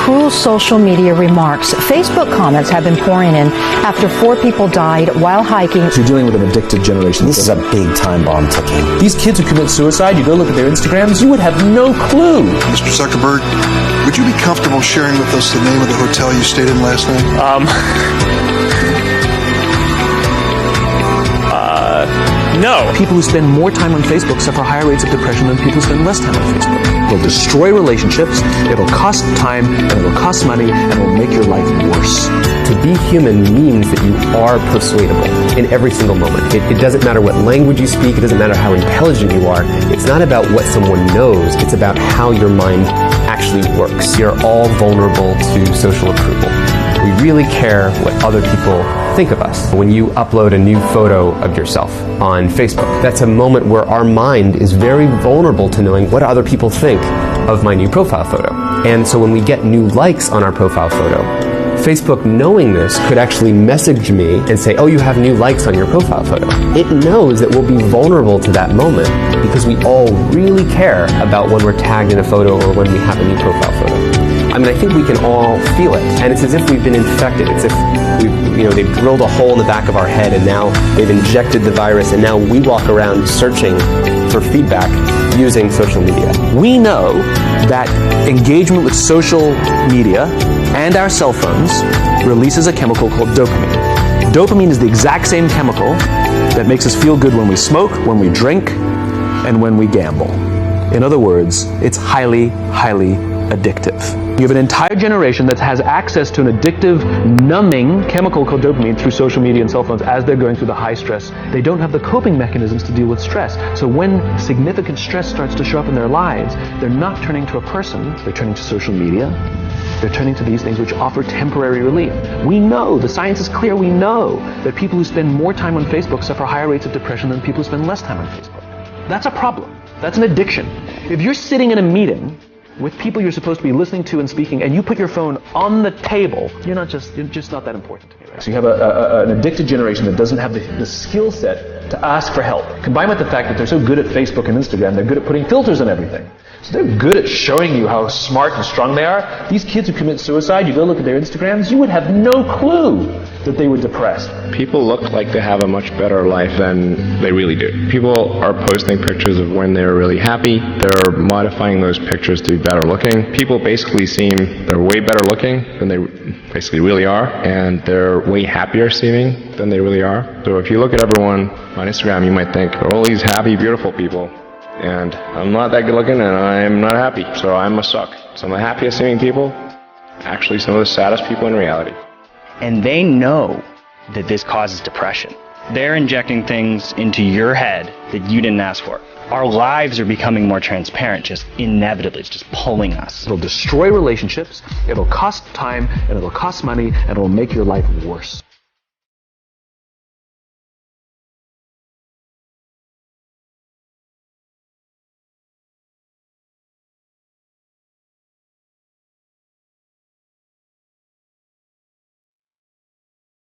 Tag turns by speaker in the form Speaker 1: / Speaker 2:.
Speaker 1: cruel social media remarks. Facebook comments have been pouring in after 4 people died while hiking.
Speaker 2: You're dealing with an addicted generation.
Speaker 3: This is a big time bomb ticking.
Speaker 2: These kids who commit suicide, you go look at their Instagrams, you would have no clue.
Speaker 4: Mr. Zuckerberg, would you be comfortable sharing with us the name of the hotel you stayed in last night?
Speaker 2: No. People who spend more time on Facebook suffer higher rates of depression than people who spend less time on Facebook. It'll destroy relationships, it'll cost time, and it'll cost money, and it'll make your life worse.
Speaker 5: To be human means that you are persuadable in every single moment. It doesn't matter what language you speak, it doesn't matter how intelligent you are. It's not about what someone knows, it's about how your mind actually works. You're all vulnerable to social approval. We really care what other people think of us. When you upload a new photo of yourself on Facebook, that's a moment where our mind is very vulnerable to knowing what other people think of my new profile photo. And so when we get new likes on our profile photo, Facebook, knowing this, could actually message me and say, oh, you have new likes on your profile photo. It knows that we'll be vulnerable to that moment because we all really care about when we're tagged in a photo or when we have a new profile photo. I mean, I think we can all feel it, and it's as if we've been infected. It's as if they've drilled a hole in the back of our head, and now they've injected the virus, and now we walk around searching for feedback using social media.
Speaker 2: We know that engagement with social media and our cell phones releases a chemical called dopamine. Dopamine is the exact same chemical that makes us feel good when we smoke, when we drink, and when we gamble. In other words, it's highly, highly addictive. You have an entire generation that has access to an addictive, numbing chemical called dopamine through social media and cell phones as they're going through the high stress. They don't have the coping mechanisms to deal with stress. So when significant stress starts to show up in their lives, they're not turning to a person, they're turning to social media. They're turning to these things which offer temporary relief. We know, the science is clear, we know that people who spend more time on Facebook suffer higher rates of depression than people who spend less time on Facebook. That's a problem. That's an addiction. If you're sitting in a meeting with people you're supposed to be listening to and speaking, and you put your phone on the table, you're just not that important to me, right? So you have an addicted generation that doesn't have the skill set to ask for help. Combined with the fact that they're so good at Facebook and Instagram, they're good at putting filters on everything. So they're good at showing you how smart and strong they are. These kids who commit suicide, you go look at their Instagrams, you would have no clue that they were depressed.
Speaker 6: People look like they have a much better life than they really do. People are posting pictures of when they're really happy. They're modifying those pictures to be better looking. People basically seem they're way better looking than they basically really are, and they're way happier seeming than they really are. So if you look at everyone on Instagram, you might think, all these happy, beautiful people, and I'm not that good looking and I'm not happy, so I must suck. Some of the happiest seeming people, actually some of the saddest people in reality.
Speaker 7: And they know that this causes depression. They're injecting things into your head that you didn't ask for. Our lives are becoming more transparent, just inevitably. It's just pulling us.
Speaker 2: It'll destroy relationships, it'll cost time, and it'll cost money, and it'll make your life worse.